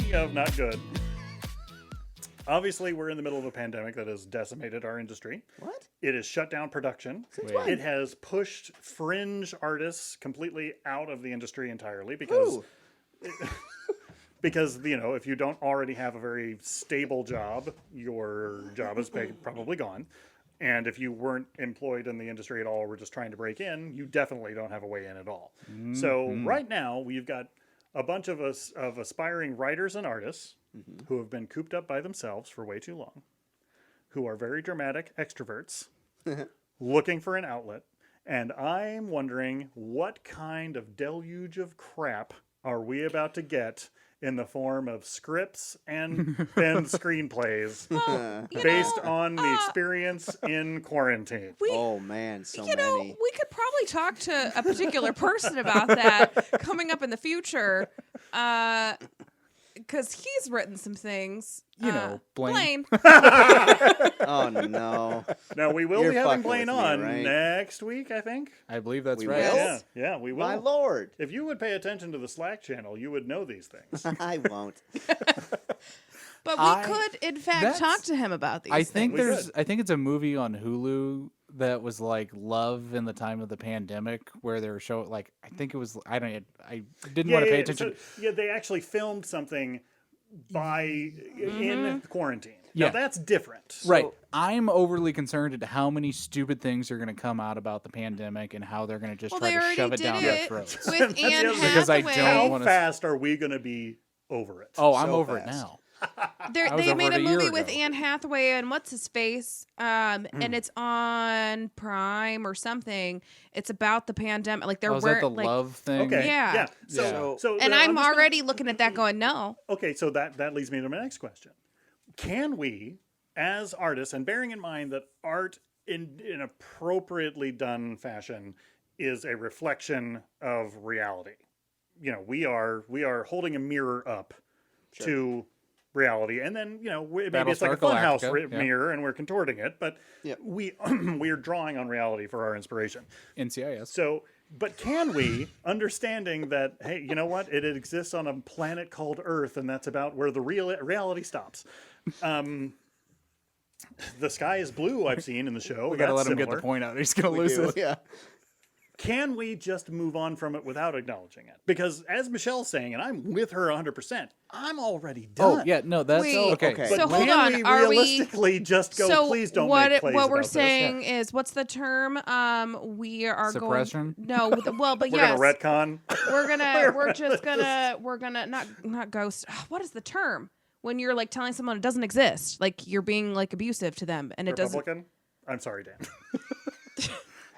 Speaking of not good, obviously we're in the middle of a pandemic that has decimated our industry. What? It has shut down production. Since when? It has pushed fringe artists completely out of the industry entirely because... Because, you know, if you don't already have a very stable job, your job is probably gone. And if you weren't employed in the industry at all, or were just trying to break in, you definitely don't have a way in at all. Mm-hmm. So right now, we've got a bunch of us of aspiring writers and artists who have been cooped up by themselves for way too long, who are very dramatic extroverts, looking for an outlet. And I'm wondering, what kind of deluge of crap are we about to get in the form of scripts and screenplays based on the experience in quarantine? Oh, man, so many. We could probably talk to a particular person about that coming up in the future. Because he's written some things. You know, Blaine. Oh, no. Now, we will be having Blaine on next week, I think. I believe that's We right. will? Yeah, we will. My lord. If you would pay attention to the Slack channel, you would know these things. I won't. But we could, in fact, talk to him about these things. I think it's a movie on Hulu that was like Love in the time of the pandemic, where they were showing, like, I think it was, I didn't want to pay attention. So, they actually filmed something in quarantine. Yeah. Now, that's different. Right. So, I'm overly concerned at how many stupid things are going to come out about the pandemic and how they're going to just try to shove it down their throats. With Anne Hathaway. Because I don't want to. How fast are we going to be over it? Oh, I'm over it now. They made a movie with Anne Hathaway and what's his face, and it's on Prime or something. It's about the pandemic. Like is that the love thing? Okay. Yeah. So and I'm already looking at that going, no. Okay, so that leads me to my next question. Can we, as artists, and bearing in mind that art in appropriately done fashion is a reflection of reality. You know, we are holding a mirror up to reality, and then maybe it's like a funhouse mirror, and we're contorting it, but we are drawing on reality for our inspiration. NCIS. So, but can we, understanding that, hey, you know what, it exists on a planet called Earth, and that's about where the reality stops. The sky is blue. I've seen in the show. We got to let him get the point out. He's going to lose it. Yeah. Can we just move on from it without acknowledging it? Because as Michelle's saying, and I'm with her 100%, I'm already done. Oh, yeah, no, that's okay. But so hold can on. we Are realistically just go, please don't make plays what we're about saying this? is, what's the term? We are suppression? going... No, well, but we're yes. We're going to retcon. We're gonna, not ghost. Oh, what is the term? When you're like telling someone it doesn't exist, like you're being like abusive to them and it doesn't... Republican? I'm sorry, Dan.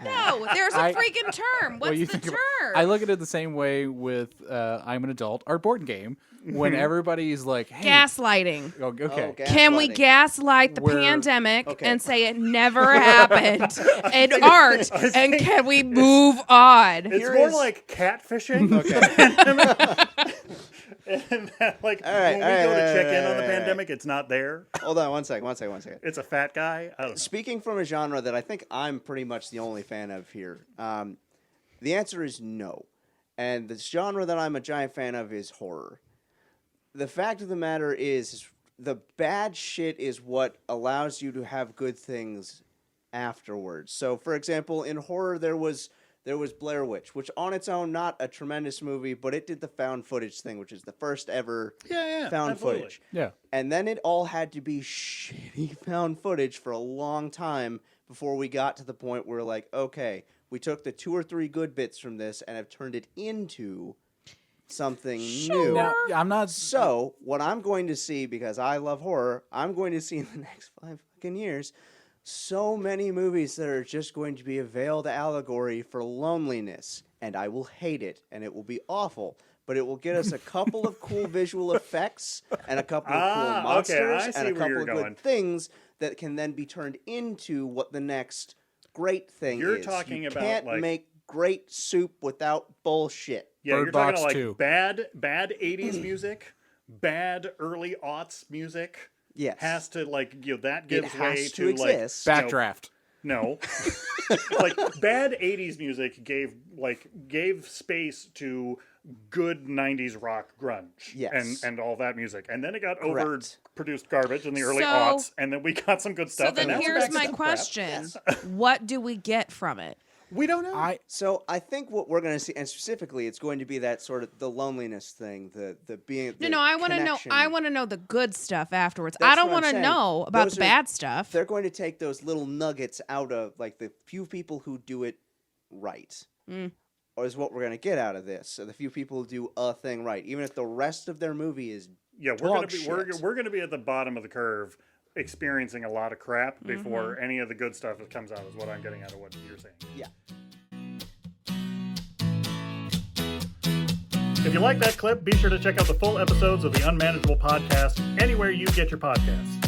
No, there's a freaking term. What's the term? I look at it the same way with I'm an Adult, our board game, when everybody's like, hey. Gaslighting. Oh, okay. Can we gaslight the pandemic and say it never happened in art? And can we move on? It's more like catfishing. Okay. And that, like, when we go to check in on the pandemic, it's not there. Hold on one second. It's a fat guy. I don't know. Speaking from a genre that I think I'm pretty much the only fan of here, the answer is no. And the genre that I'm a giant fan of is horror. The fact of the matter is the bad shit is what allows you to have good things afterwards. So, for example, in horror, there was Blair Witch, which on its own, not a tremendous movie, but it did the found footage thing, which is the first ever found footage. Yeah. And then it all had to be shitty found footage for a long time before we got to the point where, like, okay, we took the 2 or 3 good bits from this and have turned it into something new. Now, I'm not... So, what I'm going to see, because I love horror, I'm going to see in the next 5 fucking years... so many movies that are just going to be a veiled allegory for loneliness, and I will hate it, and it will be awful, but it will get us a couple of cool visual effects, and a couple of cool monsters, and a couple of good things that can then be turned into what the next great thing is. You're talking about, can't make great soup without bullshit. Yeah, Bird you're talking Box about, like, 2. bad 80s music, bad early aughts music. Yes. Has to, like, that gives way to like exist. Backdraft. No. Like, bad 80s music gave space to good 90s rock grunge. Yes. And all that music. And then it got Correct. overproduced garbage in the early So- aughts, and then we got some good stuff. So then and now we're here's back to my some question: crap. what do we get from it? We don't know. So I think what we're going to see, and specifically, it's going to be that sort of the loneliness thing, the being. No, I want to know. connection. I want to know the good stuff afterwards. That's I don't what I'm want to saying. know about Those the are- bad stuff. They're going to take those little nuggets out of like the few people who do it right, or is what we're going to get out of this. So the few people who do a thing right, even if the rest of their movie is Yeah, we're gonna dog be shit. we're gonna be at the bottom of the curve, experiencing a lot of crap before any of the good stuff that comes out. Is what I'm getting out of what you're saying. Yeah. If you like that clip, be sure to check out the full episodes of the Unmanageable Podcast anywhere you get your podcasts.